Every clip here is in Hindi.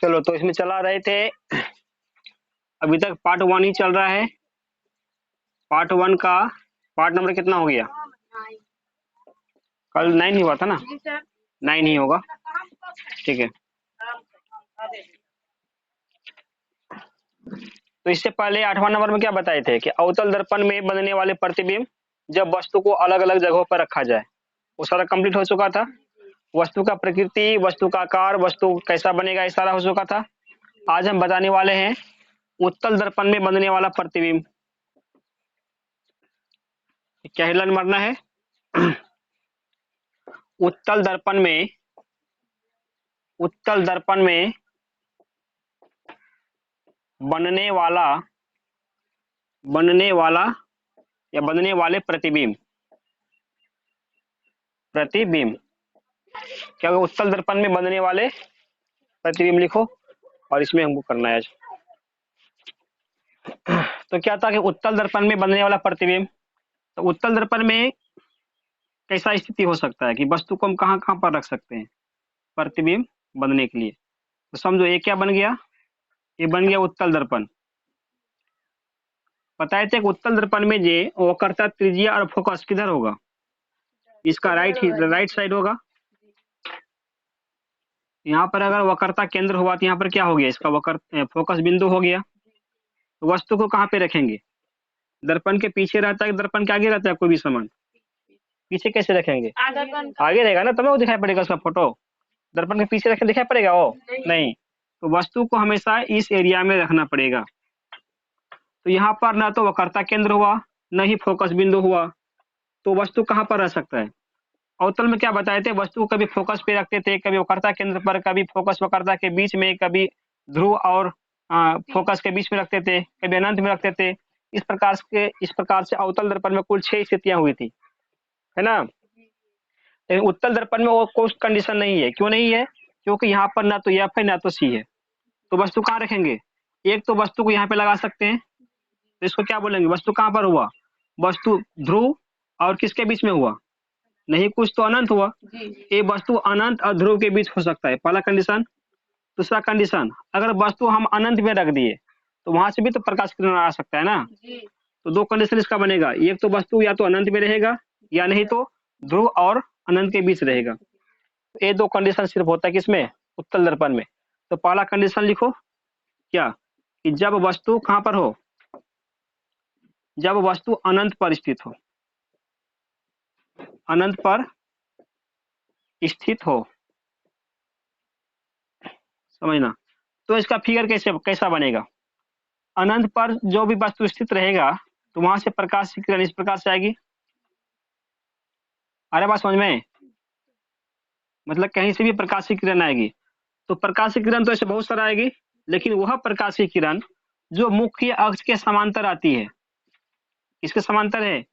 चलो तो इसमें चला रहे थे, अभी तक पार्ट 1 ही चल रहा है। पार्ट 1 का पार्ट नंबर कितना हो गया? कल 9 ही हुआ था ना? 9 ही होगा, ठीक है। तो इससे पहले 8वां नंबर में क्या बताए थे कि अवतल दर्पण में बनने वाले प्रतिबिंब जब वस्तु को अलग अलग जगहों पर रखा जाए, वो सारा कंप्लीट हो चुका था। वस्तु का प्रकृति, वस्तु का आकार, वस्तु कैसा बनेगा, ये सारा हो चुका था। आज हम बताने वाले हैं उत्तल दर्पण में बनने वाला प्रतिबिंब। क्या हेडलाइन मारना है? उत्तल दर्पण में बनने वाला या बनने वाले प्रतिबिंब। क्या होगा? उत्तल दर्पण में बनने वाले प्रतिबिंब लिखो, और इसमें हमको करना है आज। तो क्या था कि उत्तल दर्पण में बनने वाला प्रतिबिंब, तो उत्तल दर्पण में कैसा स्थिति हो सकता है कि वस्तु को हम कहाँ कहाँ पर रख सकते हैं प्रतिबिंब बनने के लिए। तो समझो ये क्या बन गया, ये बन गया उत्तल दर्पण। बताए थे कि उत्तल दर्पण में जे वक्रता, त्रिज्या और फोकस किधर होगा? इसका राइट साइड होगा। यहाँ पर अगर वक्रता केंद्र हुआ तो यहाँ पर क्या हो गया? इसका वक्र फोकस बिंदु हो गया। तो वस्तु को कहाँ पे रखेंगे? दर्पण के पीछे रहता है, दर्पण के आगे रहता है कोई भी सामान? पीछे कैसे रखेंगे? आगे रहेगा ना, तब वो दिखाई पड़ेगा उसका फोटो। दर्पण के पीछे रखे दिखाई पड़ेगा वो? नहीं। तो वस्तु को हमेशा इस एरिया में रखना पड़ेगा। तो यहाँ पर ना तो वक्रता केंद्र हुआ, न ही फोकस बिंदु हुआ, तो वस्तु कहाँ पर रह सकता है? अवतल में क्या बताए थे? वस्तु को कभी फोकस पे रखते थे, कभी वक्रता केंद्र पर, कभी फोकस वक्रता के बीच में, कभी ध्रुव और फोकस के बीच में रखते थे, कभी अनंत में रखते थे। इस प्रकार से अवतल दर्पण में कुल 6 स्थितियां हुई थी, है ना? लेकिन उत्तल दर्पण में वो कोई कंडीशन नहीं है। क्यों नहीं है? क्योंकि यहाँ पर ना तो एफ है ना तो सी है। तो वस्तु कहाँ रखेंगे? एक तो वस्तु को यहाँ पे लगा सकते हैं, तो इसको क्या बोलेंगे? वस्तु कहाँ पर हुआ? वस्तु ध्रुव और किसके बीच में हुआ? नहीं, कुछ तो अनंत हुआ। ये वस्तु अनंत और ध्रुव के बीच हो सकता है, पहला कंडीशन। दूसरा कंडीशन, अगर वस्तु हम अनंत में रख दिए तो वहां से भी तो प्रकाश किरण आ सकता है ना। तो 2 कंडीशन इसका बनेगा, एक तो वस्तु या तो अनंत में रहेगा या नहीं तो ध्रुव और अनंत के बीच रहेगा। ये 2 कंडीशन सिर्फ होता है किसमें? उत्तल दर्पण में। तो पहला कंडीशन लिखो क्या, कि जब वस्तु कहां पर हो? जब वस्तु अनंत पर स्थित हो, अनंत पर स्थित हो, समझना। तो इसका फिगर कैसा बनेगा? अनंत पर जो भी वस्तु स्थित रहेगा तो वहां से प्रकाश की किरण इस प्रकार से आएगी। अरे बात समझ में? मतलब कहीं से भी प्रकाश की किरण आएगी। तो प्रकाश की किरण तो ऐसे बहुत सारा आएगी, लेकिन वह प्रकाश की किरण जो मुख्य अक्ष के समांतर आती है, किसके समांतर है?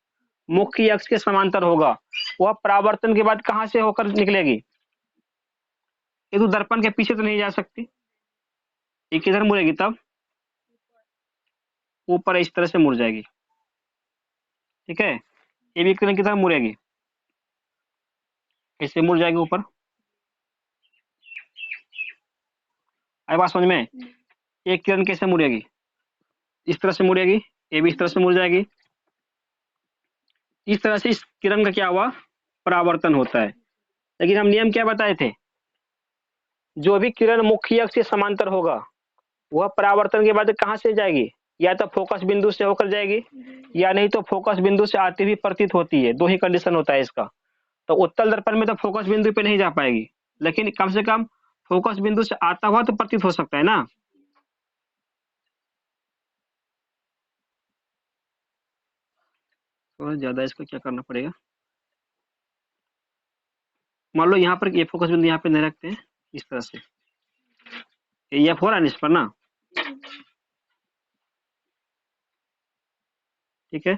मुख्य अक्ष के समांतर होगा। वह परावर्तन के बाद कहां से होकर निकलेगी? ये तो दर्पण के पीछे तो नहीं जा सकती, ये किधर मुड़ेगी? तब ऊपर इस तरह से मुड़ जाएगी, ठीक है। ये भी किरण किधर मुड़ेगी? ऐसे मुड़ जाएगी ऊपर। आई बात समझ में? एक किरण कैसे मुड़ेगी? इस तरह से मुड़ेगी, ये भी इस तरह से मुड़ जाएगी। इस तरह से इस किरण का क्या हुआ? परावर्तन होता है। लेकिन हम नियम क्या बताए थे? जो भी किरण मुख्य अक्ष के समांतर होगा वह परावर्तन के बाद कहां से जाएगी? या तो फोकस बिंदु से होकर जाएगी या नहीं तो फोकस बिंदु से आती हुई प्रतीत होती है। 2 ही कंडीशन होता है इसका। तो उत्तल दर्पण में तो फोकस बिंदु पे नहीं जा पाएगी, लेकिन कम से कम फोकस बिंदु से आता हुआ तो प्रतीत हो सकता है ना। थोड़ा ज्यादा इसको क्या करना पड़ेगा, मान लो यहाँ पर ये फोकस बिंदु यहाँ पे नहीं रखते हैं, इस तरह से ये हो रहा है इस पर ना, ठीक है।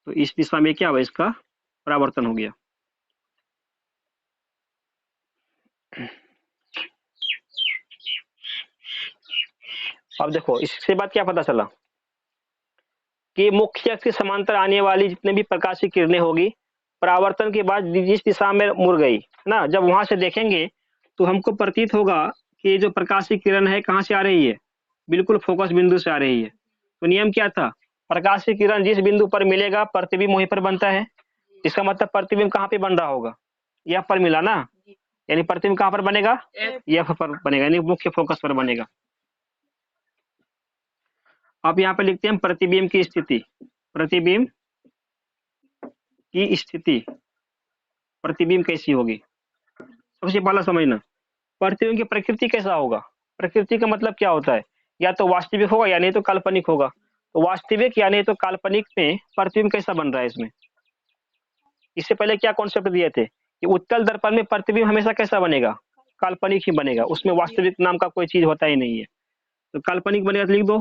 तो इस दिशा में क्या हुआ? इसका परावर्तन हो गया। अब देखो इससे बात क्या पता चला कि मुख्य अक्ष के समांतर आने वाली जितने भी प्रकाश की किरणें होगी परावर्तन के बाद जिस दिशा में मुड़ गई ना, जब वहां से देखेंगे तो हमको प्रतीत होगा कि ये जो प्रकाश की किरण है कहाँ से आ रही है, बिल्कुल फोकस बिंदु से आ रही है। तो नियम क्या था, प्रकाश की किरण जिस बिंदु पर मिलेगा प्रतिबिंब वहीं पर बनता है। इसका मतलब प्रतिबिंब कहाँ पे बन रहा होगा, यहाँ पर मिला ना, यानी प्रतिबिंब कहाँ पर बनेगा, यह पर बनेगा, यानी मुख्य फोकस पर बनेगा। आप यहाँ पे लिखते हैं प्रतिबिंब की स्थिति, प्रतिबिंब की स्थिति, प्रतिबिंब कैसी होगी। सबसे पहला समझना प्रतिबिंब की प्रकृति कैसा होगा। प्रकृति का मतलब क्या होता है, या तो वास्तविक होगा या नहीं तो काल्पनिक होगा। तो वास्तविक या नहीं तो काल्पनिक में प्रतिबिंब कैसा बन रहा है इसमें। इससे पहले क्या कॉन्सेप्ट दिए थे कि उत्तल दर्पण में प्रतिबिंब हमेशा कैसा बनेगा, काल्पनिक ही बनेगा, उसमें वास्तविक नाम का कोई चीज होता ही नहीं है। तो काल्पनिक बनेगा तो लिख दो।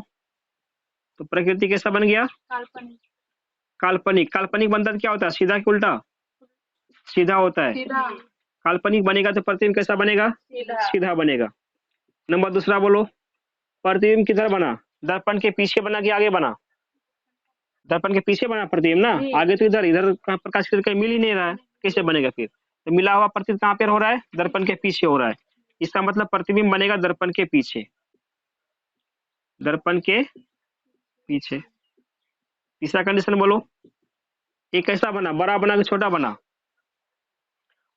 तो प्रकृति कैसा बन गया, काल्पनिक। काल्पनिक। काल्पनिक बनता क्या होता है, सीधा कि उल्टा, सीधा होता है। सीधा। काल्पनिक बनेगा तो प्रतिबिंब कैसा बनेगा, सीधा बनेगा। नंबर दूसरा बोलो, प्रतिबिंब किधर बना, दर्पण के पीछे बना कि आगे बना, दर्पण के पीछे बना प्रतिबिंब ना, आगे तो इधर, इधर प्रकाश की किरण मिल ही नहीं रहा है, कैसे बनेगा फिर। तो मिला हुआ प्रतिबिंब कहाँ पर हो रहा है, दर्पण के पीछे हो रहा है। इसका मतलब प्रतिबिंब बनेगा दर्पण के पीछे, दर्पण के पीछे। तीसरा कंडीशन बोलो, ये कैसा बना, बड़ा बना कि छोटा बना।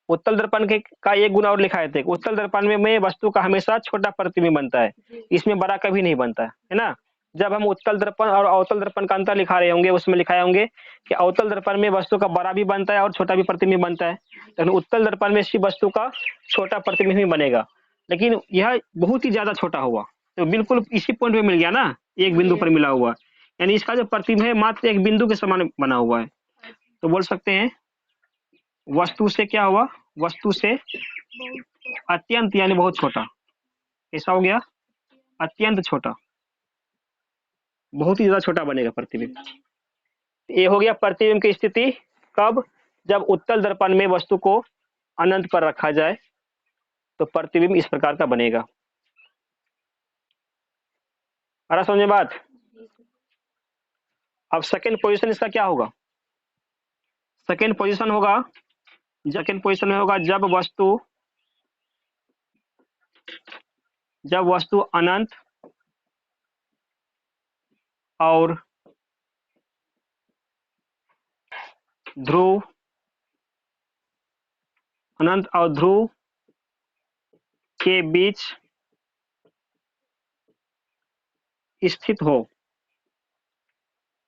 उत्तल दर्पण के का एक गुण और लिखा है, उत्तल दर्पण में वस्तु का हमेशा छोटा प्रतिबिंब बनता है, इसमें बड़ा कभी नहीं बनता है ना। जब हम उत्तल दर्पण और अवतल दर्पण का अंतर लिखा रहे होंगे उसमें लिखाए होंगे कि अवतल दर्पण में वस्तु का बड़ा भी बनता है और छोटा भी प्रतिबिंब बनता है, लेकिन उत्तल दर्पण में सिर्फ वस्तु का छोटा प्रतिबिंब ही बनेगा, लेकिन यह बहुत ही ज्यादा छोटा हुआ। तो बिल्कुल इसी पॉइंट पे मिल गया ना, एक बिंदु पर मिला हुआ, यानी इसका जो प्रतिबिंब है मात्र एक बिंदु के समान बना हुआ है। तो बोल सकते हैं वस्तु से क्या हुआ, वस्तु से अत्यंत यानी बहुत छोटा। कैसा हो गया, अत्यंत छोटा, बहुत ही ज्यादा छोटा बनेगा प्रतिबिंब। ये हो गया प्रतिबिंब की स्थिति कब, जब उत्तल दर्पण में वस्तु को अनंत पर रखा जाए तो प्रतिबिंब इस प्रकार का बनेगा। अरे समझे बात। अब सेकेंड पोजीशन इसका क्या होगा, सेकेंड पोजीशन होगा, सेकेंड पोजीशन में होगा जब वस्तु अनंत और ध्रुव, अनंत और ध्रुव के बीच स्थित हो।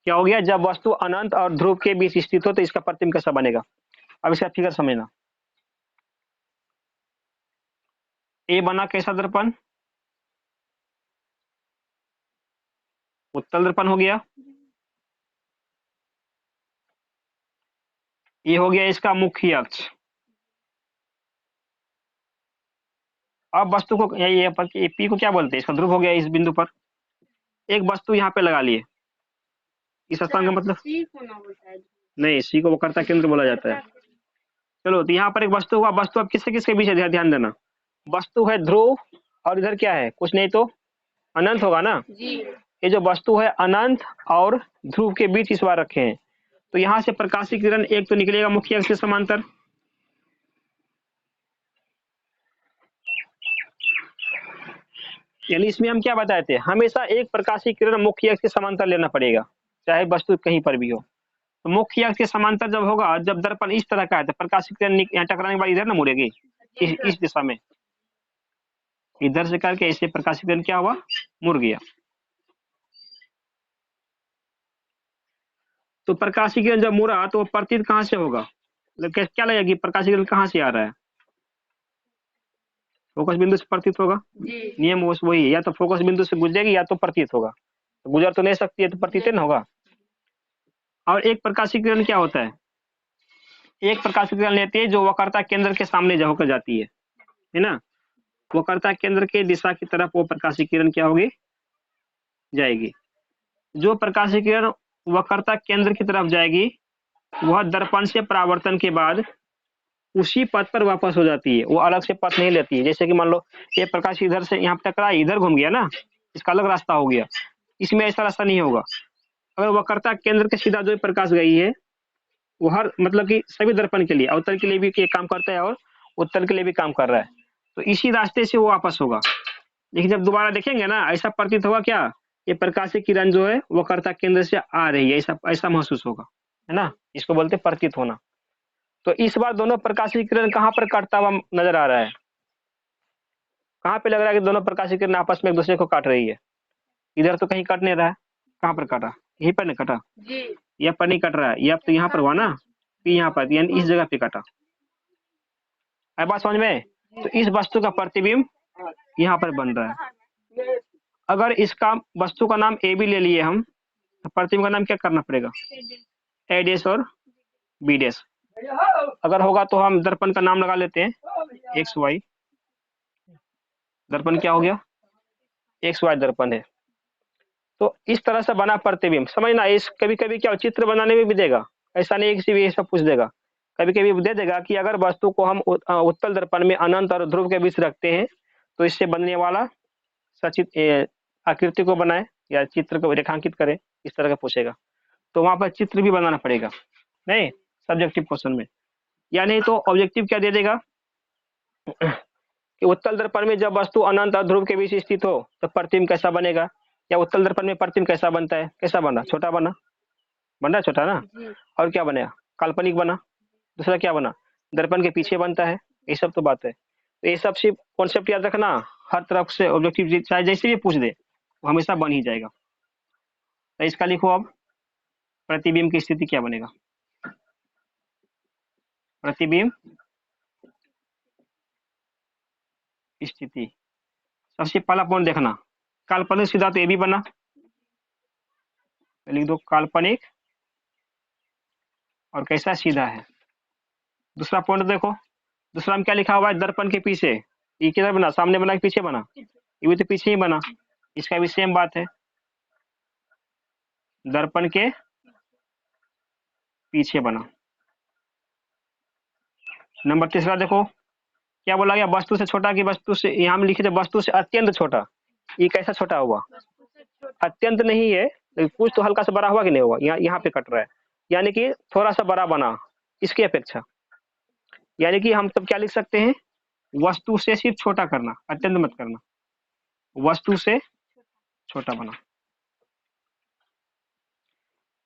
क्या हो गया, जब वस्तु अनंत और ध्रुव के बीच स्थित हो तो इसका प्रतिबिंब कैसा बनेगा। अब इसका फिगर समझना, ए बना कैसा दर्पण, उत्तल दर्पण हो गया। ये हो गया इसका मुख्य अक्ष। अब वस्तु को ये पी को क्या बोलते हैं, इसका ध्रुव हो गया इस बिंदु पर। एक वस्तु यहाँ पे लगा लिए, इस स्थान का मतलब नहीं, सी को वक्रता केंद्र बोला जाता है। चलो तो यहाँ पर एक वस्तु हुआ, वस्तु अब किससे किसके बीच है, ध्यान देना, वस्तु है ध्रुव और इधर क्या है, कुछ नहीं तो अनंत होगा ना जी। ये जो वस्तु है अनंत और ध्रुव के बीच इस बार रखे हैं, तो यहाँ से प्रकाशीय किरण एक तो निकलेगा मुख्य अक्ष के समांतर, यानी इसमें हम क्या बताए थे, हमेशा एक प्रकाशीय किरण मुख्य अक्ष के समांतर लेना पड़ेगा, चाहे वस्तु कहीं पर भी हो। तो मुख्य अक्ष के समांतर जब होगा, जब दर्पण इस तरह का है तो प्रकाशीय किरण यहाँ टकराने के बाद इधर ना मुड़ेगी, इस दिशा में, इधर से करके ऐसे प्रकाशीय किरण क्या हुआ, मुड़ गया। तो प्रकाशीय किरण जब मुड़ा तो प्रतीत कहाँ से होगा, क्या लगेगा कि प्रकाशीय किरण कहाँ से आ रहा है, फोकस बिंदु से प्रतीत होगा जी। नियम वही है, या तो फोकस बिंदु से गुजरेगी या तो प्रतीत होगा, तो गुजर तो नहीं सकती है तो प्रतीत न होगा। और एक प्रकाशीय किरण क्या होता है, एक प्रकाशीय किरण लेती है जो वक्रता केंद्र के सामने होकर जाती है ना, वक्रता केंद्र के दिशा की तरफ वो प्रकाशीय किरण क्या होगी, जाएगी। जो प्रकाशीय किरण वक्रता केंद्र की तरफ जाएगी वह दर्पण से परावर्तन के बाद उसी पथ पर वापस हो जाती है, वो अलग से पथ नहीं लेती है। जैसे कि मान लो ये प्रकाश इधर से यहाँ टकरा, इधर घूम गया ना, इसका अलग रास्ता हो गया, इसमें ऐसा रास्ता नहीं होगा। अगर वक्रता केंद्र के सीधा जो प्रकाश गई है वो हर मतलब कि सभी दर्पण के लिए, अवतल के लिए भी काम करता है और उत्तल के लिए भी काम कर रहा है, तो इसी रास्ते से वो वापस होगा। लेकिन जब दोबारा देखेंगे ना, ऐसा प्रतीत होगा क्या, ये प्रकाशीय किरण जो है वक्रता केंद्र से आ रही है, ऐसा ऐसा महसूस होगा, है ना, इसको बोलते हैं प्रतीत होना। तो इस बार दोनों प्रकाशीय किरण कहाँ पर काटता हुआ नजर आ रहा है, कहाँ पे लग रहा है कि दोनों प्रकाशीय किरण आपस में एक दूसरे को काट रही है? इधर तो कहीं कट नहीं रहा है, कहाँ पर काटा, यहीं पर नहीं कटा, यहाँ पर नहीं कट रहा है, ये तो यहाँ पर हुआ ना, यहाँ पर, यानी इस जगह पे काटा। है बात समझ में? तो इस वस्तु का प्रतिबिंब यहाँ पर बन रहा है। अगर इसका वस्तु का नाम ए भी ले लिए हम, तो प्रतिबिंब का नाम क्या करना पड़ेगा, ए डैश और बी डैश। अगर होगा तो हम दर्पण का नाम लगा लेते हैं एक्स वाई, दर्पण क्या हो गया, एक्स वाई दर्पण है। तो इस तरह से बना प्रतिबिंब, समझना, इस कभी कभी क्या चित्र बनाने में भी देगा, ऐसा नहीं किसी भी सब पूछ देगा, कभी कभी दे देगा कि अगर वस्तु को हम उत्तल दर्पण में अनंत और ध्रुव के बीच रखते हैं तो इससे बनने वाला सचित आकृति को बनाए या चित्र को रेखांकित करें, इस तरह का पूछेगा, तो वहां पर चित्र भी बनाना पड़ेगा, नहीं सब्जेक्टिव क्वेश्चन में। या नहीं तो ऑब्जेक्टिव क्या दे देगा कि उत्तल दर्पण में जब वस्तु अनंत और ध्रुव के बीच स्थित हो तो प्रतिबिंब कैसा बनेगा, या उत्तल दर्पण में प्रतिबिंब कैसा बनता है, कैसा बना, छोटा बना, बन रहा है छोटा ना, और क्या बनेगा, काल्पनिक बना, दूसरा क्या बना, दर्पण के पीछे बनता है, ये सब तो बात है। तो ये सब सिर्फ कॉन्सेप्ट याद रखना, हर तरफ से ऑब्जेक्टिव चाहे जैसे भी पूछ दे वो हमेशा बन ही जाएगा। तो इसका लिखो अब, प्रतिबिंब की स्थिति क्या बनेगा, प्रतिबिंब स्थिति, सबसे पहला पॉइंट देखना, काल्पनिक सीधा तो ये भी बना, लिख दो काल्पनिक और कैसा सीधा है। दूसरा पॉइंट देखो, दूसरा में क्या लिखा हुआ है, दर्पण के पीछे, ये किधर बना, सामने बना कि पीछे बना, ये भी तो पीछे ही बना, इसका भी सेम बात है, दर्पण के पीछे बना। नंबर तीसरा देखो क्या बोला गया, वस्तु से छोटा की वस्तु से, यहाँ में लिखे थे वस्तु से अत्यंत छोटा, ये कैसा छोटा हुआ, अत्यंत नहीं है, कुछ तो हल्का सा बड़ा हुआ कि नहीं हुआ, यहाँ पे कट रहा है, यानी कि थोड़ा सा बड़ा बना इसकी अपेक्षा, यानी कि हम तब क्या लिख सकते हैं, वस्तु से सिर्फ छोटा करना, अत्यंत मत करना, वस्तु से छोटा बना।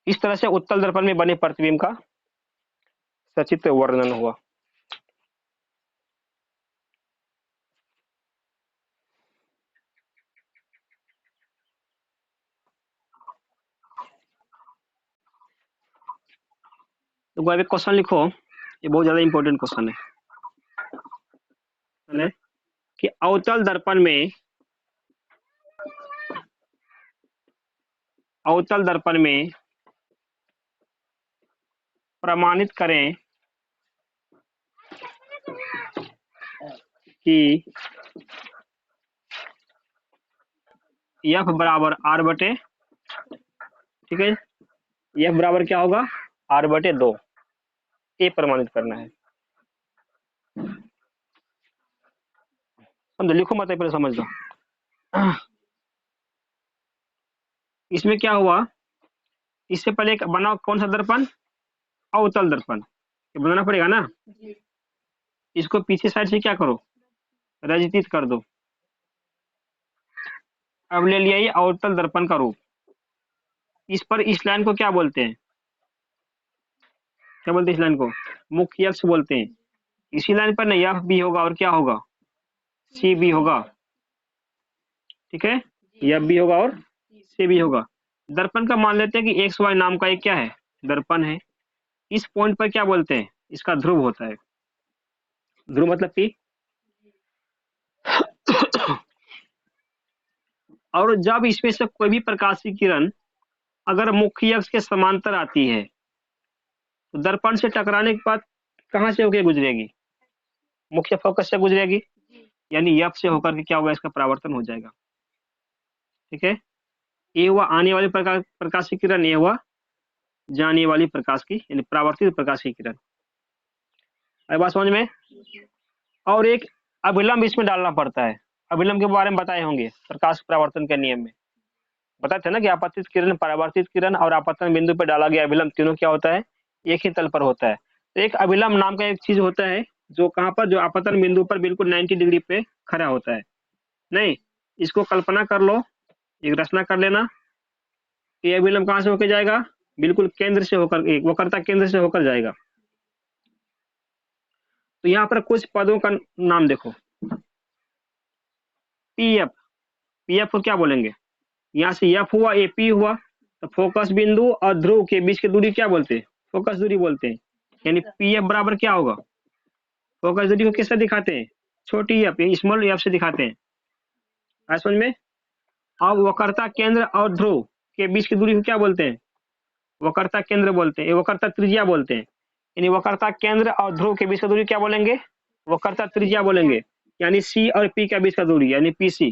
इस तरह से उत्तल दर्पण में बने प्रतिबिंब का सचित्र वर्णन हुआ। तो अब एक क्वेश्चन लिखो, ये बहुत ज्यादा इंपॉर्टेंट क्वेश्चन है कि अवतल दर्पण में, अवतल दर्पण में प्रमाणित करें कि F बराबर R बटे, ठीक है, F बराबर क्या होगा, R बटे 2, ये प्रमाणित करना है। समझो, लिखो मत पहले समझ लो। इसमें क्या हुआ, इससे पहले एक बना कौन सा दर्पण, अवतल दर्पण, ये बनाना पड़ेगा ना, इसको पीछे साइड से क्या करो, रजित कर दो। अब ले लिया ये अवतल दर्पण का रूप, इस पर इस लाइन को क्या बोलते हैं, क्या बोलते हैं इस लाइन को, मुख्य अक्ष बोलते हैं। इसी लाइन पर ना एफ भी होगा और क्या होगा, सी भी होगा, ठीक है, एफ भी होगा और सी भी होगा। दर्पण का मान लेते हैं कि एक्स वाई नाम का एक क्या है, दर्पण है। इस पॉइंट पर क्या बोलते हैं, इसका ध्रुव होता है, ध्रुव मतलब कि और जब इसमें से कोई भी प्रकाशीय किरण अगर मुख्य अक्ष के समांतर आती है तो दर्पण से टकराने के बाद कहां से होकर गुजरेगी, मुख्य फोकस से गुजरेगी, यानी एफ से होकर के क्या होगा, इसका परावर्तन हो जाएगा, ठीक है। ये हुआ आने वाली प्रकाश की किरण, ये हुआ जाने वाली प्रकाश की यानी परावर्तित प्रकाश की किरण। आई बात समझ में? और एक अभिलंब इसमें डालना पड़ता है, अभिलंब के बारे में बताए होंगे प्रकाश परावर्तन के नियम में, बताए थे ना कि आपतित किरण, परावर्तित किरण और आपतन बिंदु पर डाला गया अभिलंब, तीनों क्या होता है, एक ही तल पर होता है। तो एक अभिलंब नाम का एक चीज होता है जो कहां पर, जो आपतन बिंदु पर बिल्कुल 90 डिग्री पे खड़ा होता है, नहीं इसको कल्पना कर लो, एक रचना कर लेना। ये अभिलंब कहाँ से होकर जाएगा? बिल्कुल केंद्र से होकर, एक वक्रता केंद्र से होकर जाएगा। तो यहाँ पर कुछ पदों का नाम देखो। पीएफ, पीएफ को क्या बोलेंगे? यहाँ से एफ हुआ, ए पी हुआ, तो फोकस बिंदु और ध्रुव के बीच की दूरी क्या बोलते हैं? फोकस दूरी बोलते हैं। यानी पीएफ बराबर क्या होगा? फोकस दूरी को किससे दिखाते हैं? छोटी एफ, स्मॉल एफ से दिखाते हैं। है समझ में? अब वक्रता केंद्र और ध्रुव के बीच की दूरी को क्या बोलते हैं? वक्रता केंद्र बोलते हैं, वक्रता त्रिज्या बोलते हैं। यानी वक्रता केंद्र और ध्रुव के बीच की दूरी क्या बोलेंगे? वक्रता त्रिज्या बोलेंगे। यानी सी और पी के बीच का दूरी यानी पीसी,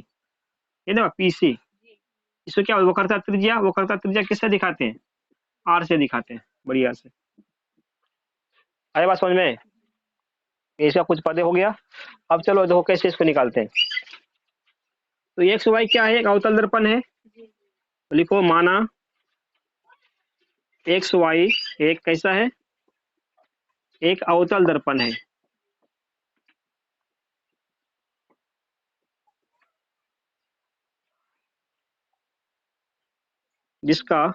है ना, पीसी। इसको क्या वक्रता त्रिज्या, वक्रता त्रिज्या किससे दिखाते हैं? आर से दिखाते हैं। बढ़िया से आए बात समझ में? इसका कुछ पदे हो गया। अब चलो देखो कैसे इसको निकालते हैं। तो एक्स वाई क्या है? एक अवतल दर्पण है। तो लिखो माना एक्स वाई एक कैसा है? एक अवतल दर्पण है। जिसका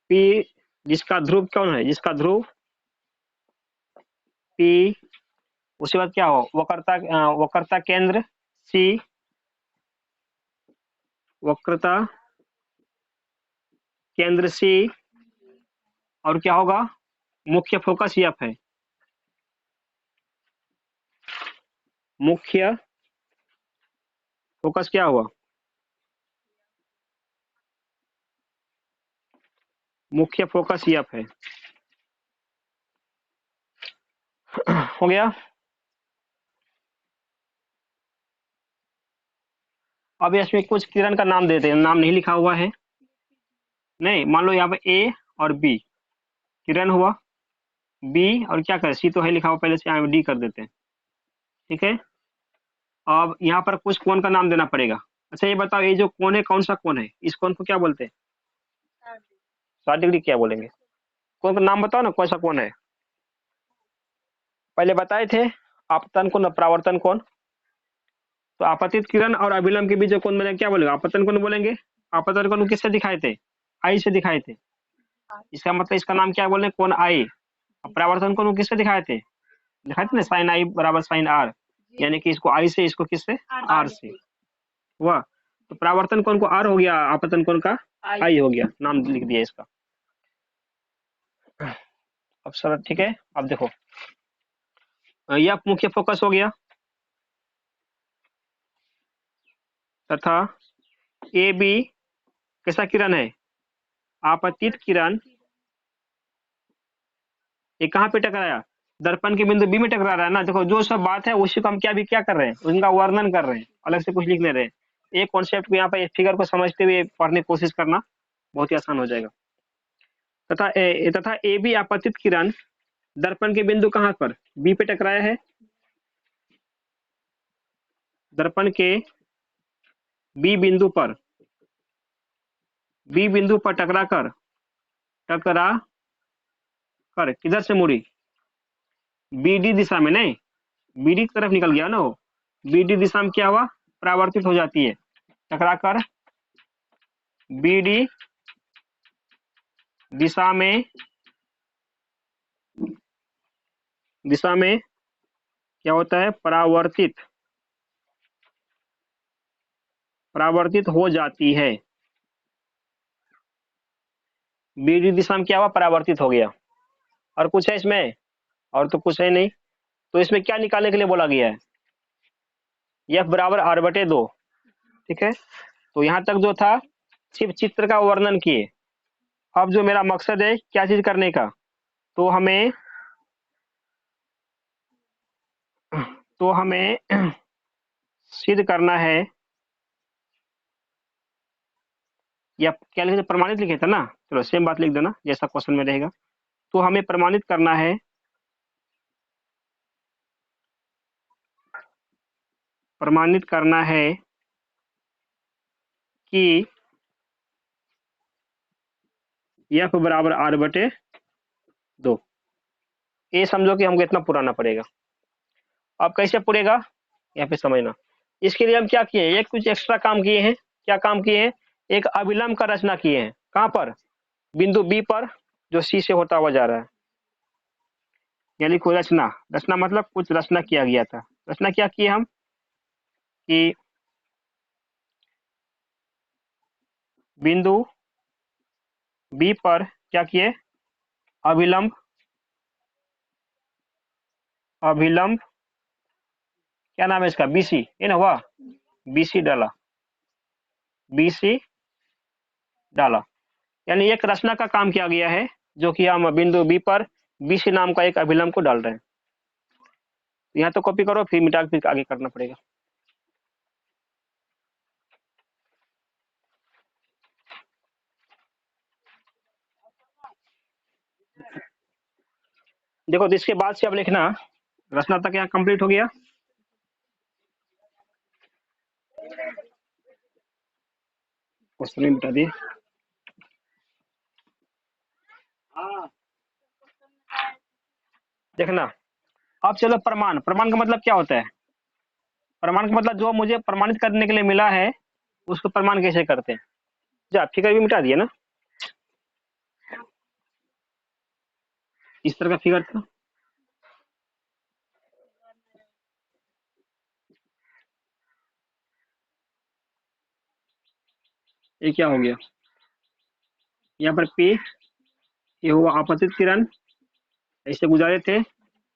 पी, जिसका ध्रुव कौन है? जिसका ध्रुव पी, उसके बाद क्या हो? वक्रता, वक्रता केंद्र सी, वक्रता केंद्र सी, और क्या होगा? मुख्य फोकस एफ है। मुख्य फोकस क्या हुआ? मुख्य फोकस एफ है। हो गया। अब इसमें कुछ किरण का नाम देते हैं, नाम नहीं लिखा हुआ है। नहीं, मान लो यहाँ पे ए और बी किरण हुआ, बी और क्या करें, सी तो है लिखा हुआ पहले से, यहाँ डी कर देते हैं। ठीक है। अब यहाँ पर कुछ कोण का नाम देना पड़ेगा। अच्छा ये बताओ, ये जो कोण है कौन सा कोण है? इस कोण को क्या बोलते हैं? 60 डिग्री क्या बोलेंगे? कोण का नाम बताओ ना, कौन सा कोण है? पहले बताए थे आपतन कोण, परावर्तन कोण। तो आपतित किरण और अभिलंब के बीच जो कोण बनेगा क्या बोलेगा? आपतन कोण बोलेंगे। आपतन कोण किससे दिखाए थे? आई से दिखाए थे। इसका मतलब इसका नाम क्या बोले? कोण आई। परावर्तन कोण किससे दिखाए थे? दिखाए थे ना, साइन आई बराबर साइन आर। यानी कि इसको आई से, इसको किससे? आर से हुआ। तो परावर्तन कोण को आर हो गया, आपतन कोण का आई हो गया। नाम लिख दिया इसका। अब सर ठीक है। अब देखो यह मुख्य फोकस हो गया, तथा ए बी कैसा किरण है? आपतित किरण। ये कहाँ पे टकराया? दर्पण के बिंदु बी में टकरा रहा है ना। देखो जो सब बात है उसी को हम क्या भी क्या कर रहे हैं, उनका वर्णन कर रहे हैं, अलग से कुछ लिख नहीं रहे। एक कॉन्सेप्ट को यहाँ पे फिगर को समझते हुए पढ़ने की कोशिश करना, बहुत ही आसान हो जाएगा। तथा ए बी आपतित किरण दर्पण के बिंदु कहाँ पर? बी पे टकराया है। दर्पण के बी बिंदु पर, बी बिंदु पर टकरा कर किधर से मुड़ी? बीडी दिशा में। नहीं, बीडी की तरफ निकल गया ना वो। बीडी दिशा में क्या हुआ? परावर्तित हो जाती है। टकराकर बीडी दिशा में क्या होता है? परावर्तित हो जाती है। बीडी दिशा में क्या हुआ? परावर्तित हो गया। और कुछ है इसमें? और तो कुछ है नहीं। तो इसमें क्या निकालने के लिए बोला गया है? एफ बराबर आर बटे 2। ठीक है। तो यहां तक जो था सिर्फ चित्र का वर्णन किए। अब जो मेरा मकसद है क्या चीज करने का, तो हमें सिद्ध करना है, या क्या लिखे थे? प्रमाणित लिखे थे ना। चलो सेम बात लिख देना जैसा क्वेश्चन में रहेगा। तो हमें प्रमाणित करना है, कि एफ बराबर आर बटे 2। ये समझो कि हमको इतना पुराना पड़ेगा। अब कैसे पुरेगा? यहाँ पे समझना। इसके लिए हम क्या किए, एक कुछ एक्स्ट्रा काम किए हैं। क्या काम किए हैं, एक अभिलंब का रचना किए हैं। कहाँ पर, बिंदु बी पर, जो सी से होता हुआ जा रहा है। यानी कोई रचना, रचना मतलब कुछ रचना किया गया था। रचना क्या किए हम कि बिंदु बी पर क्या किए, अभिलंब, अभिलंब क्या नाम है इसका, बीसी, ये ना हुआ, बीसी डाला, बीसी डाला। यानी एक रचना का काम किया गया है, जो कि हम बिंदु बी पर बीसी नाम का एक अभिलंब को डाल रहे हैं। यहाँ तो कॉपी करो, फिर मिटा के फिर आगे करना पड़ेगा। देखो तो इसके बाद से अब लिखना, रचना तक यहाँ कंप्लीट हो गया। क्वेश्चन भी मिटा दिए। देखना, अब चलो प्रमाण। प्रमाण का मतलब क्या होता है, प्रमाण का मतलब जो मुझे प्रमाणित करने के लिए मिला है, उसको प्रमाण कैसे करते हैं। जा, फिगर भी मिटा दिया ना, इस तरह का फिगर था। ये क्या हो गया, यहाँ पर P, ये हुआ आपतित किरण, ऐसे गुजारे थे।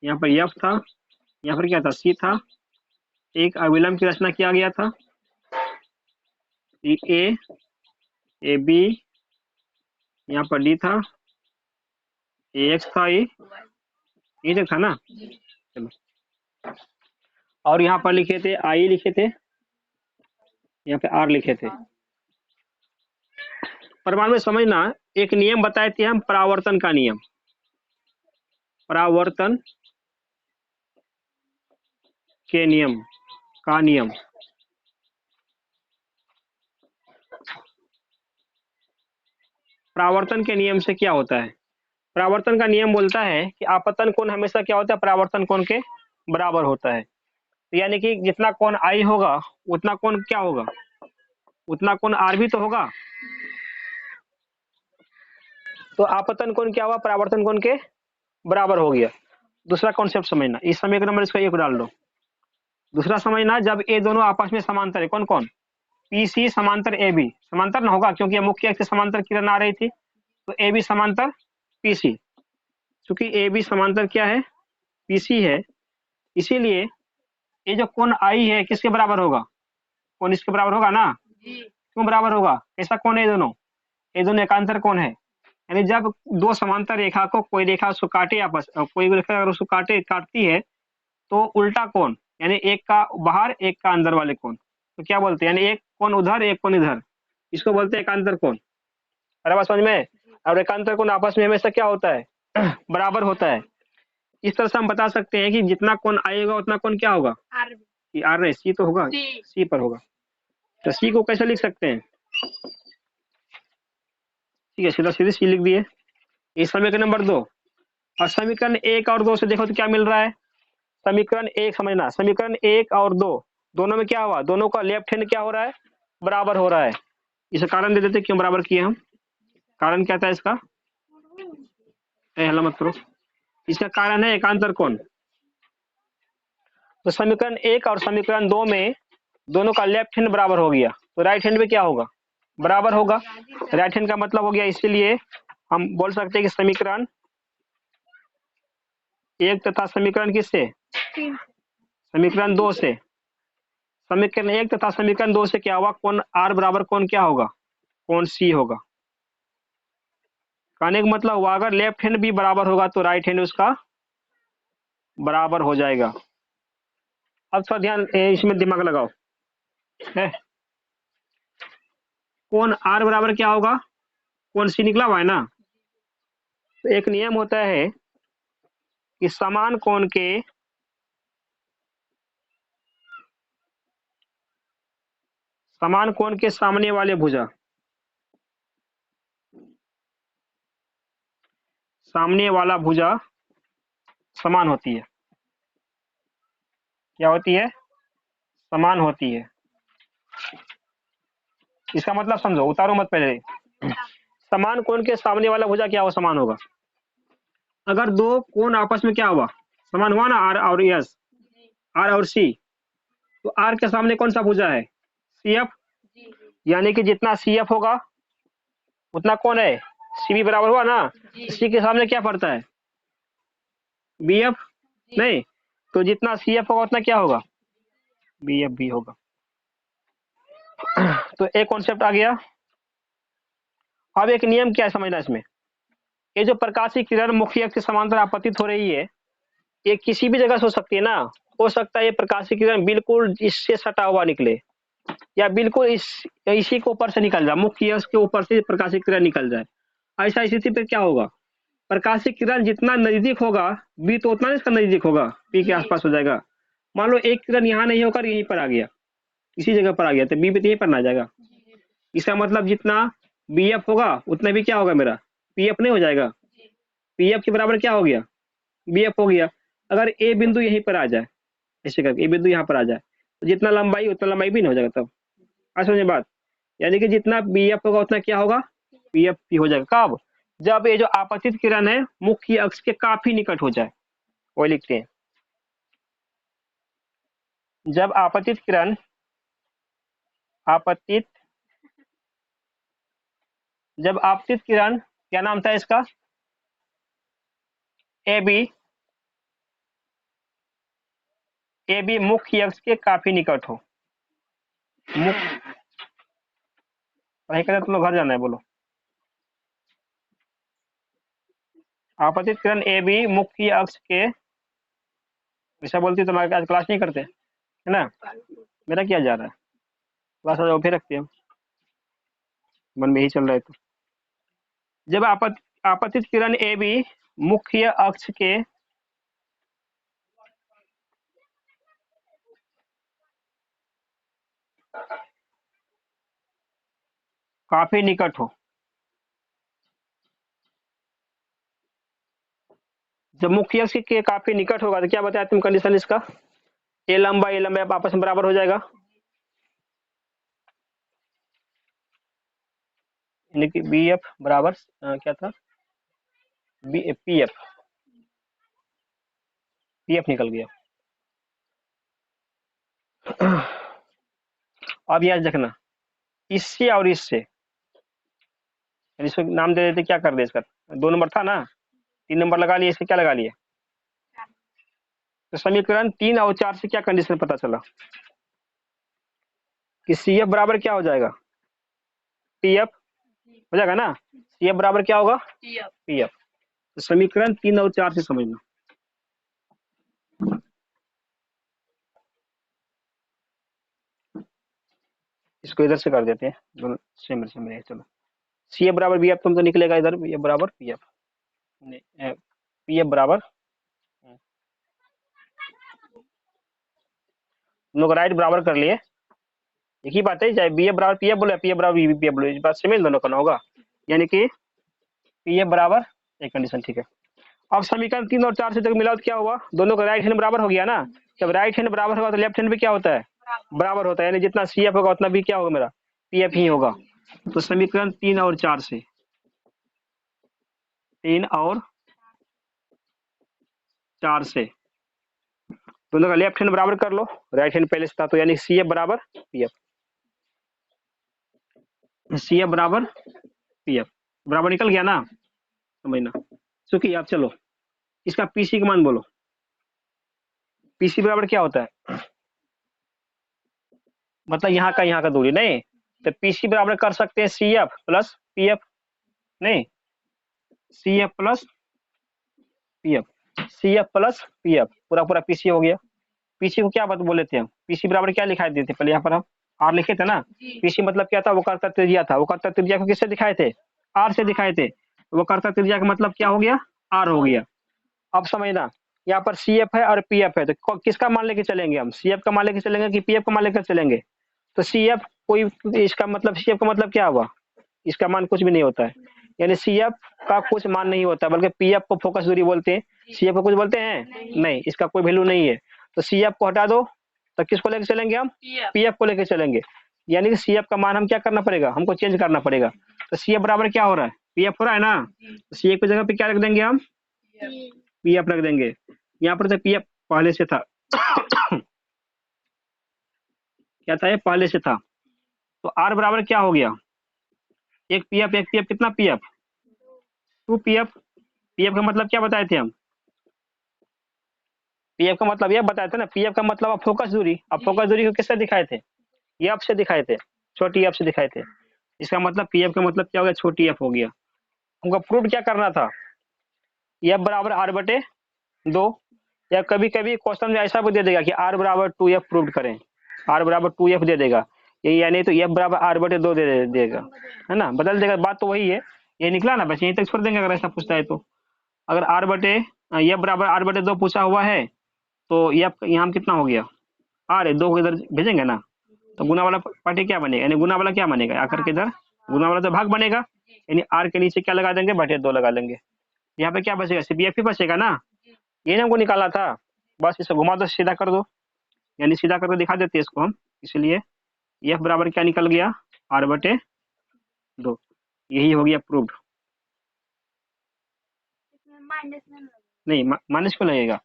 यहाँ पर F था, यहाँ पर क्या था, C था। एक अविलंब की रचना किया गया था, ए, ए बी, यहाँ पर D था, ए एक्स था, ये जो था ना। चलो, और यहाँ पर लिखे थे आई लिखे थे, यहाँ पे आर लिखे थे। प्रमाण में समझना, एक नियम बताए थे हम, परावर्तन का नियम, परावर्तन के नियम का नियम। परावर्तन के नियम से क्या होता है, परावर्तन का नियम बोलता है कि आपतन कोण हमेशा क्या होता है, परावर्तन कोण के बराबर होता है। तो यानी कि जितना कोण आई होगा, उतना कोण क्या होगा, उतना कोण आर भी तो होगा। तो आपतन कोण क्या हुआ, परावर्तन कोण के बराबर हो गया। दूसरा कॉन्सेप्ट समझना, इस समीकरण नंबर इसका एक डाल दो। दूसरा समझना, जब ये दोनों आपस में समांतर है, कौन कौन, पीसी समांतर ए बी, समांतर ना होगा क्योंकि मुख्य एक से समांतर किरण आ रही थी, तो ए बी समांतर पीसी। क्योंकि ए बी समांतर क्या है, पीसी है, इसीलिए ये जो कोण आई है किसके बराबर होगा, कोण इसके बराबर होगा ना। क्यों बराबर होगा, ऐसा कौन है, दोनों, ये दोनों एकांतर कौन है। यानी जब दो समांतर रेखा को कोई रेखा उसको काटे आपस, कोई रेखा अगर उसको काटती है, तो उल्टा कोण, यानी एक का बाहर एक का अंदर वाले कोण, तो क्या बोलते हैं, यानी एक कोण उधर एक कोण इधर, इसको बोलते हैं एकांतर कोण। अरे बात समझ में। और एकांतर कोण आपस में हमेशा क्या होता है, बराबर होता है। इस तरह से हम बता सकते हैं कि जितना कोण आएगा उतना कोण क्या होगा, आर नहीं, सी तो होगा, सी पर होगा। तो सी को कैसे लिख सकते हैं, ठीक है, सीधा सीधे सी लिख दिए। इस समीकरण नंबर 2। और समीकरण 1 और 2 से देखो तो क्या मिल रहा है, समीकरण 1 समझना, समीकरण 1 और 2 दोनों में क्या हुआ, दोनों का लेफ्ट हैंड क्या हो रहा है, बराबर हो रहा है। इसका कारण दे देते क्यों बराबर किए हम, कारण क्या था इसका, हल्ला मत करो। इसका कारण है एकांतर कोण। तो समीकरण 1 और समीकरण 2 में दोनों का लेफ्ट हैंड बराबर हो गया, तो राइट हैंड में क्या होगा, बराबर होगा। राइट हैंड का मतलब हो गया, इसीलिए हम बोल सकते हैं कि समीकरण 1 तथा समीकरण किससे, समीकरण 2 से, समीकरण 1 तथा समीकरण 2 से क्या हुआ, कोण आर बराबर कोण क्या होगा, कोण सी होगा। कहने का मतलब हुआ, अगर लेफ्ट हैंड भी बराबर होगा तो राइट हैंड उसका बराबर हो जाएगा। अब थोड़ा ध्यान इसमें दिमाग लगाओ है, कोण आर बराबर क्या होगा, कोण सी निकला हुआ है ना। तो एक नियम होता है कि समान कोण के सामने वाले भुजा, सामने वाला भुजा समान होती है, क्या होती है, समान होती है। इसका मतलब समझो, उतारो मत पहले। समान कोण के सामने वाला भुजा क्या हो, समान होगा। अगर दो कोण आपस में क्या हुआ, समान हुआ ना, आर और एस, आर और सी, तो आर के सामने कौन सा भुजा है, सी एफ। यानी कि जितना सी एफ होगा उतना कौन है, सी बी बराबर हुआ ना। सी के सामने क्या पड़ता है, बी एफ। नहीं, तो जितना सी एफ होगा उतना क्या होगा, बी एफ भी होगा। तो एक कॉन्सेप्ट आ गया। अब एक नियम क्या है समझना इसमें, ये जो प्रकाशीय किरण मुख्य अक्ष के समांतर आपतित हो रही है, ये किसी भी जगह से हो सकती है ना। हो सकता है ये प्रकाशीय किरण बिल्कुल इससे सटा हुआ निकले, या बिल्कुल इसी के ऊपर से निकल जाए, मुख्य अक्ष के ऊपर से प्रकाशीय किरण निकल जाए। ऐसा स्थिति पे क्या होगा, प्रकाशीय किरण जितना नजदीक होगा बी, तो उतना इसका नजदीक होगा, पी के आसपास हो जाएगा। मान लो एक किरण यहाँ नहीं होकर यहीं पर आ गया, इसी जगह पर आ गया, तो बी पे तो यहीं पर ना आ जाएगा। इसका मतलब जितना बी एफ होगा उतना भी क्या होगा मेरा, पी एफ नहीं हो जाएगा। पी एफ के बराबर क्या हो गया, बी एफ हो गया। अगर ए बिंदु यहीं पर आ जाए, ऐसे करके ए बिंदु यहाँ पर आ जाए, तो जितना लंबाई उतना लंबाई भी नहीं हो जाएगा तब। आज समझे बात, यानी कि जितना बी एफ होगा उतना क्या होगा, पी एफ भी हो जाएगा। कब, जब ये जो आपतित किरण है मुख्य अक्ष के काफी निकट हो जाए, वो लिखते हैं। जब आपतित किरण, आपतित, जब आपतित किरण, क्या नाम था इसका, ए बी, ए बी मुख्य अक्ष के काफी निकट हो। पढ़ाई करें तुम लोग घर जाना है, बोलो। आपतित किरण ए बी मुख्य अक्ष के, ऐसा बोलती तो आज क्लास नहीं करते है ना। मेरा क्या जा रहा है, क्लास आ जाओ, फिर रखते हैं, मन में ही चल रहा है। तो जब आपतित किरण ए बी मुख्य अक्ष के काफी निकट हो, जब मुख्य अक्ष के काफी निकट होगा तो क्या बताया तुम कंडीशन इसका, ए लंबा आपस में बराबर हो जाएगा, यानी कि बी एफ बराबर क्या था, B P F, P F निकल गया। अब यह देखना, इससे और इससे, इसको नाम दे देते, क्या कर दे इसका, 2 नंबर था ना, 3 नंबर लगा लिए, इसके क्या लगा लिए। तो समीकरण 3 और 4 से क्या कंडीशन पता चला कि सी एफ बराबर क्या हो जाएगा, पी एफ हो जाएगा ना। सी एफ बराबर क्या होगा, पी एफ। तो समीकरण 3 और 4 से समझना। इसको इधर से कर देते हैं, दोनों सेम सेम रहे। चलो, सी एफ बराबर बी एफ, तुम तो निकलेगा इधर, बी एफ बराबर पी एफ, पी एफ बराबर, हम लोग राइट बराबर कर लिए, एक ही बात है, चाहे बी एफ बराबर पी एफ बोले, पी एफ बराबर पी एफ बोले, इस बात से मिल दोनों करना होगा, यानी कि पी एफ बराबर, एक कंडीशन ठीक है। अब समीकरण 3 और 4 से जब मिला तो क्या हुआ, दोनों का राइट हैंड बराबर हो गया ना। जब राइट हैंड बराबर होगा तो लेफ्ट हैंड भी क्या होता है, बराबर होता है, यानी जितना सी एफ होगा उतना भी क्या होगा मेरा, पी एफ ही होगा। तो समीकरण 3 और 4 से, 3 और 4 से दोनों का लेफ्ट हैंड बराबर कर लो, राइट हैंड पहले से था, तो यानी सी एफ बराबर पी एफ, सी एफ बराबर पी एफ बराबर निकल गया ना, समझना। चूंकि आप चलो इसका पीसी का मान बोलो, पीसी बराबर क्या होता है, मतलब यहाँ का दूरी नहीं, तो पीसी बराबर कर सकते हैं C F plus P F, नहीं, C F plus P F, C F plus P F, पूरा पूरा पीसी हो गया। पीसी को क्या बात बोले थे हम, पीसी बराबर क्या लिखाई देते पहले, यहाँ पर हम आर लिखे थे ना। पीसी मतलब क्या था, वो कर्ता त्रिज्या था, वो कर्ता त्रिज्या को किससे दिखाए थे, आर से दिखाए थे, वो कर्ता त्रिज्या का मतलब क्या हो गया, आर हो गया। अब समझना, यहाँ पर सी एफ है और पी एफ है, तो किसका मान लेके चलेंगे हम, सी एफ का मान लेके चलेंगे कि पी एफ का मान लेकर चलेंगे। तो सी एफ कोई, इसका मतलब सी एफ का मतलब क्या हुआ, इसका मान कुछ भी नहीं होता है, यानी सी एफ का कुछ मान नहीं होता, बल्कि पी एफ को फोकस दूरी बोलते हैं, सी एफ को कुछ बोलते हैं नहीं, इसका कोई वैल्यू नहीं है। तो सी एफ को हटा दो, तो किसको लेके चलेंगे हम? पीएफ को लेके चलेंगे। यानी कि सीएफ का मान हम क्या करना पड़ेगा, हमको चेंज करना पड़ेगा। तो सीएफ बराबर क्या हो रहा है? पीएफ हो रहा है ना। तो सीएफ की जगह पे क्या रख देंगे हम? पीएफ रख देंगे। यहाँ पर तो पीएफ पहले से था क्या था? ये पहले से था। तो आर बराबर क्या हो गया? एक पीएफ कितना पीएफ? 2 पीएफ। पीएफ का मतलब क्या बताए थे हम? पीएफ का मतलब यह बताए थे ना, पीएफ का मतलब फोकस दूरी। अब फोकस दूरी को किससे दिखाए थे? एफ से दिखाए थे, छोटी एफ से दिखाए थे। इसका मतलब पीएफ का मतलब क्या हो गया? छोटी एफ हो गया। हमको प्रूव क्या करना था? एफ बराबर आर बटे 2, या कभी कभी क्वेश्चन में ऐसा भी दे देगा कि आर बराबर 2f प्रूव करें, आर बराबर 2f दे देगा, ये या नहीं तो एफ बराबर आर बटे 2 दे देगा, है ना, बदल देगा। बात तो वही है, ये निकला ना, बस यहीं तक छोड़ देंगे अगर ऐसा पूछता है तो। अगर आर बटे एफ बराबर आर बटे 2 पूछा हुआ है तो एफ यहाँ कितना हो गया? आर है, 2 को इधर भेजेंगे ना, तो गुना वाला पार्टी क्या बनेगा, यानी गुना वाला क्या बनेगा? आकर के इधर गुना वाला तो भाग बनेगा, यानी आर के नीचे क्या लगा देंगे? बटे 2 लगा लेंगे। यहाँ पे क्या बचेगा? सिर्फ एफ ही बचेगा ना, ये हमको निकाला था। बस इसे घुमा दो, सीधा कर दो, यानी सीधा करके दिखा देते हैं इसको हम। इसलिए एफ बराबर क्या निकल गया? आर बटे 2। यही हो गया प्रूव्ड। नहीं माइनस क्यों लगेगा?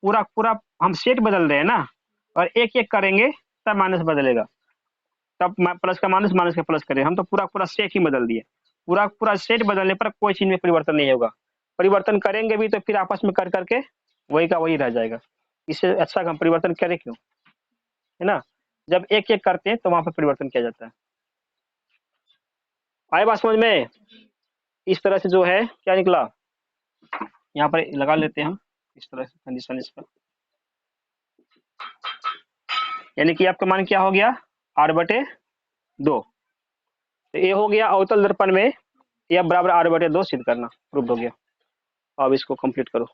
पूरा पूरा हम सेट बदल रहे हैं ना, और एक एक करेंगे तब माइनस बदलेगा, तब प्लस का माइनस, माइनस का प्लस करें। हम तो पूरा पूरा सेट ही बदल दिए। पूरा पूरा सेट बदलने पर कोई चीज में परिवर्तन नहीं होगा। परिवर्तन करेंगे भी तो फिर आपस में कर करके वही का वही रह जाएगा। इससे अच्छा हम परिवर्तन करें क्यों, है ना। जब एक एक करते हैं तो वहां पर परिवर्तन किया जाता है। आए बात समझ में? इस तरह से जो है क्या निकला, यहाँ पर लगा लेते हैं हम इस तरह से कंडीशन इसका। यानी कि आपका मान क्या हो गया? आर बटे 2। तो ये हो गया अवतल दर्पण में एफ बराबर आर बटे 2 सिद्ध करना, प्रूव हो गया। अब इसको कंप्लीट करो।